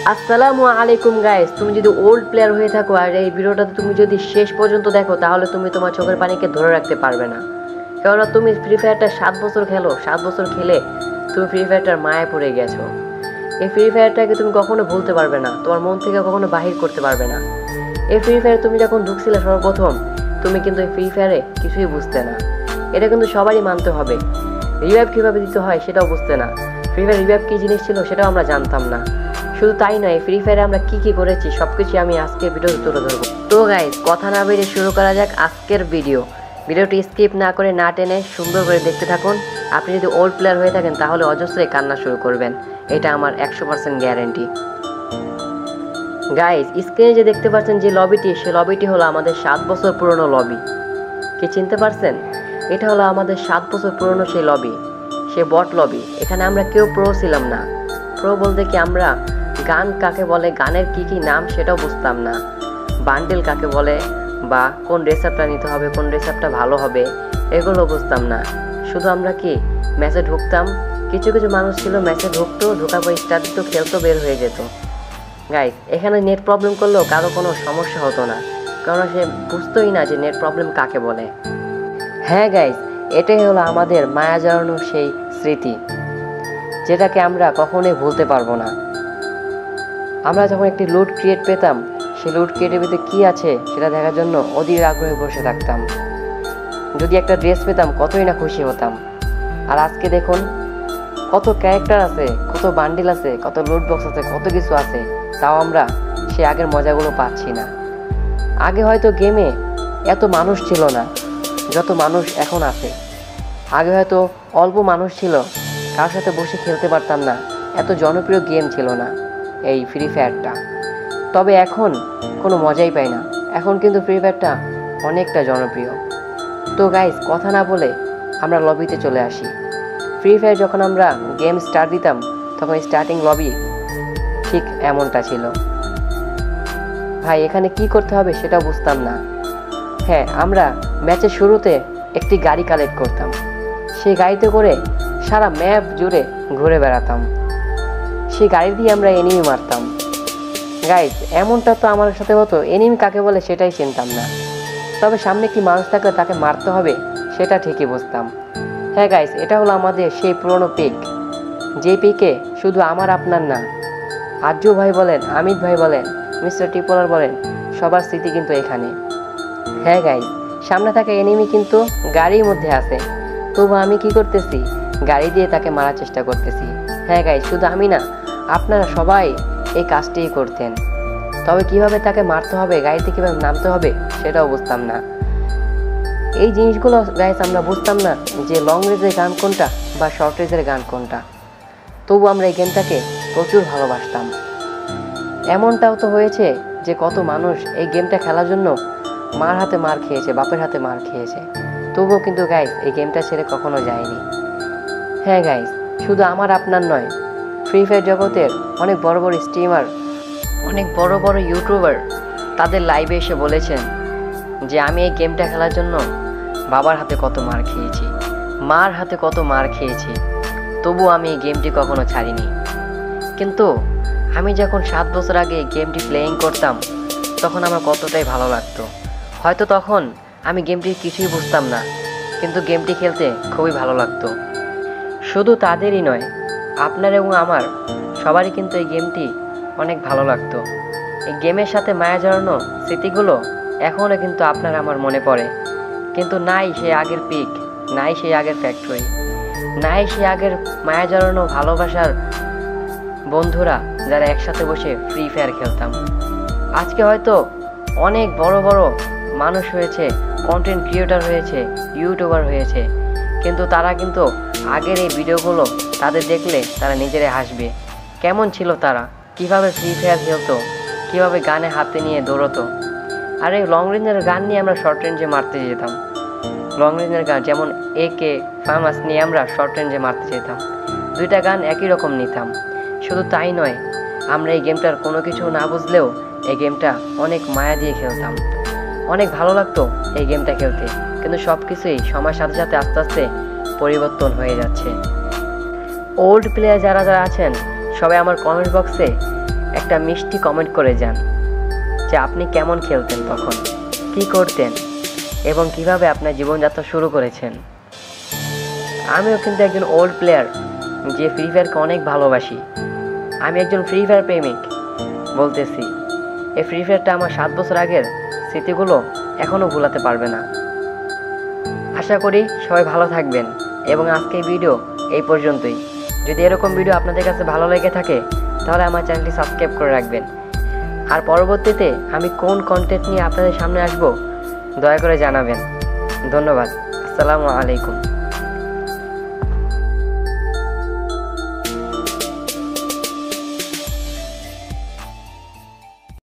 আসসালামু আলাইকুম গাইস, তুমি যদি ওল্ড প্লেয়ার হয়ে থাকো আর এই ভিডিওটা তুমি যদি শেষ পর্যন্ত দেখো তাহলে তুমি তোমার চোখের পানিকে ধরে রাখতে পারবে না। কেননা তুমি ফ্রি ফায়ারটা 7 বছর খেলো, 7 বছর খেলে তুমি ফ্রি ফায়ারটার মায়ে পড়ে গেছো। এই ফ্রি ফায়ারটাকে তুমি কখনো ভুলতে পারবে না, তোমার মন থেকে কখনো বাহির করতে পারবে না। এই ফ্রি ফায়ার তুমি যখন ঢুকছিলে সর্বপ্রথম, তুমি কিন্তু এই ফ্রি ফায়ারে কিছুই বুঝতে না। এটা কিন্তু সবারই মানতে হবে। রিভাইভ কীভাবে দিতে হয় সেটাও বুঝতে না। ফ্রি ফায়ার রিভাইভ কী জিনিস ছিল সেটাও আমরা জানতাম না। শুধু তাই নয়, ফ্রি ফায়ারে আমরা কি করেছি সবকিছু আমি আজকের ভিডিওতে তুলে ধরবো। তো গাইস, কথা না বেরিয়ে শুরু করা যাক আজকের ভিডিওটি স্কিপ না করে না টেনে সুন্দর করে দেখতে থাকুন। আপনি যদি ওল্ড প্লেয়ার হয়ে থাকেন তাহলে অজস্রই কান্না শুরু করবেন, এটা আমার 100% গ্যারেন্টি। গাইস, স্ক্রিনে যে দেখতে পাচ্ছেন যে লবিটি, সে লবিটি হলো আমাদের 7 বছর পুরনো লবি। কি চিনতে পারছেন? এটা হলো আমাদের 7 বছর পুরনো সেই লবি, সে বট লবি। এখানে আমরা কেউ প্রো ছিলাম না। প্রো বলতে কি, আমরা গান কাকে বলে, গানের কি নাম সেটাও বুঝতাম না। বান্ডেল কাকে বলে বা কোন রেসাপটা নিতে হবে, কোন রেসাপটা ভালো হবে, এগুলো বুঝতাম না। শুধু আমরা কি ম্যাচে ঢুকতাম, কিছু মানুষ ছিল ম্যাচে ঢুকতো, ঢোকার পর স্টার্ট দিত, খেলতো, বের হয়ে যেত। গাইস, এখানে নেট প্রবলেম করলেও কারো কোনো সমস্যা হতো না, কারণ সে বুঝতোই না যে নেট প্রবলেম কাকে বলে। হ্যাঁ গাইস, এটাই হলো আমাদের মায়া জড়ানো সেই স্মৃতি, যেটাকে আমরা কখনোই ভুলতে পারবো না। আমরা যখন একটি লুট ক্রিয়েট পেতাম, সেই লুট ক্রিয়েটের ভিতরে কী আছে সেটা দেখার জন্য অধীর আগ্রহে বসে থাকতাম। যদি একটা ড্রেস পেতাম কতই না খুশি হতাম। আর আজকে দেখুন, কত ক্যারেক্টার আছে, কত বান্ডিল আছে, কত লুট বক্স আছে, কত কিছু আছে, তাও আমরা সে আগের মজাগুলো পাচ্ছি না। আগে হয়তো গেমে এত মানুষ ছিল না যত মানুষ এখন আছে। আগে হয়তো অল্প মানুষ ছিল, কার সাথে বসে খেলতে পারতাম না, এত জনপ্রিয় গেম ছিল না এই ফ্রি ফায়ারটা। তবে এখন কোনো মজাই পাই না, এখন কিন্তু ফ্রি ফায়ারটা অনেকটা জনপ্রিয়। তো গাইস, কথা না বলে আমরা লবিতে চলে আসি। ফ্রি ফায়ার যখন আমরা গেম স্টার্ট দিতাম তখন স্টার্টিং লবি ঠিক এমনটা ছিল। ভাই, এখানে কি করতে হবে সেটাও বুঝতাম না। হ্যাঁ, আমরা ম্যাচের শুরুতে একটি গাড়ি কালেক্ট করতাম, সেই গাড়িতে করে সারা ম্যাপ জুড়ে ঘুরে বেড়াতাম, সেই গাড়ি দিয়ে আমরা এনিমি মারতাম। গাইস, এমনটা তো আমার সাথে হতো, এনিমি কাকে বলে সেটাই চিনতাম না। তবে সামনে কি মানুষ থাকলে তাকে মারতে হবে সেটা ঠিকই বুঝতাম। হ্যাঁ গাইস, এটা হলো আমাদের সেই পুরনো পিক, যে পিকে শুধু আমার আপনার না, আজ্জু ভাই বলেন, আমিত ভাই বলেন, মিস্টার টিপলার বলেন, সবার স্মৃতি কিন্তু এখানে। হ্যাঁ গাইস, সামনে থাকা এনিমি কিন্তু গাড়ির মধ্যে আছে, তবু আমি কি করতেছি, গাড়ি দিয়ে তাকে মারার চেষ্টা করতেছি। হ্যাঁ গাইস, শুধু আমি না, আপনারা সবাই এই কাজটিই করতেন। তবে কিভাবে তাকে মারতে হবে, গাড়িতে কীভাবে নামতে হবে সেটাও বুঝতাম না। এই জিনিসগুলো গাইস আমরা বুঝতাম না যে লং রেঞ্জের গান কোনটা বা শর্ট রেঞ্জের গান কোনটা। তবু আমরা এই গেমটাকে প্রচুর ভালোবাসতাম। এমনটাও তো হয়েছে যে কত মানুষ এই গেমটা খেলার জন্য মার হাতে মার খেয়েছে, বাপের হাতে মার খেয়েছে, তবুও কিন্তু গাইস এই গেমটা ছেড়ে কখনো যায়নি। হ্যাঁ গাইস, শুধু আমার আপনার নয়, ফ্রি ফায়ার জগতের অনেক বড় বড় স্ট্রিমার, অনেক বড় বড় ইউটিউবার তাদের লাইভে এসে বলেছেন যে আমি এই গেমটা খেলার জন্য বাবার হাতে কত মার খেয়েছি, মার হাতে কত মার খেয়েছি, তবু আমি এই গেমটি কখনো ছাড়িনি। কিন্তু আমি যখন 7 বছর আগে এই গেমটি প্লেয়িং করতাম তখন আমার কতটাই ভালো লাগতো। হয়তো তখন আমি গেমটির কিছুই বুঝতাম না, কিন্তু গেমটি খেলতে খুবই ভালো লাগতো। শুধু তাদেরই নয়, আপনার এবং আমার সবারই কিন্তু এই গেমটি অনেক ভালো লাগতো। এই গেমের সাথে মায়া জড়ানো স্মৃতিগুলো এখনও কিন্তু আপনার আমার মনে পড়ে, কিন্তু নাই সেই আগের পিক, নাই সেই আগের ফ্যাক্টরি, নাই সেই আগের মায়া জড়ানো ভালোবাসার বন্ধুরা যারা একসাথে বসে ফ্রি ফায়ার খেলতাম। আজকে হয়তো অনেক বড় বড় মানুষ হয়েছে, কন্টেন্ট ক্রিয়েটর হয়েছে, ইউটিউবার হয়েছে, কিন্তু তারা কিন্তু আগের এই ভিডিওগুলো তাদের দেখলে তারা নিজেরাই হাসবে। কেমন ছিল তারা, কিভাবে ফ্রি ফায়ার খেলতো, কীভাবে গানে হাতে নিয়ে দৌড়তো। আর এই লং রেঞ্জের গান নিয়ে আমরা শর্ট রেঞ্জে মারতে যেতাম। লং রেঞ্জের গান যেমন একে ফার্মাস নিয়ে আমরা শর্ট রেঞ্জে মারতে যেতাম, দুইটা গান একই রকম নিতাম। শুধু তাই নয়, আমরা এই গেমটার কোনো কিছু না বুঝলেও এই গেমটা অনেক মায়া দিয়ে খেলতাম, অনেক ভালো লাগতো এই গেমটা খেলতে। কিন্তু সব কিছুই সময়ের সাথে সাথে আস্তে আস্তে পরিবর্তন হয়ে যাচ্ছে। ওল্ড প্লেয়ার যারা আছেন সবাই আমার কমেন্ট বক্সে একটা মিষ্টি কমেন্ট করে যান যে আপনি কেমন খেলতেন, তখন কি করতেন এবং কিভাবে আপনার জীবনযাত্রা শুরু করেছেন। আমিও কিন্তু একজন ওল্ড প্লেয়ার যে ফ্রি ফায়ারকে অনেক ভালোবাসি। আমি একজন ফ্রি ফায়ার প্রেমিক বলতেছি। এই ফ্রি ফায়ারটা আমার 7 বছর আগের স্মৃতিগুলো এখনও ভুলাতে পারবে না। আশা করি সবাই ভালো থাকবেন এবং আজকের ভিডিও এই পর্যন্তই। যদি এরকম ভিডিও আপনাদের কাছে ভালো লেগে থাকে তাহলে আমার চ্যানেলটি সাবস্ক্রাইব করে রাখবেন। আর পরবর্তীতে আমি কোন কন্টেন্ট নিয়ে আপনাদের সামনে আসব দয়া করে জানাবেন। ধন্যবাদ। আসসালামু আলাইকুম।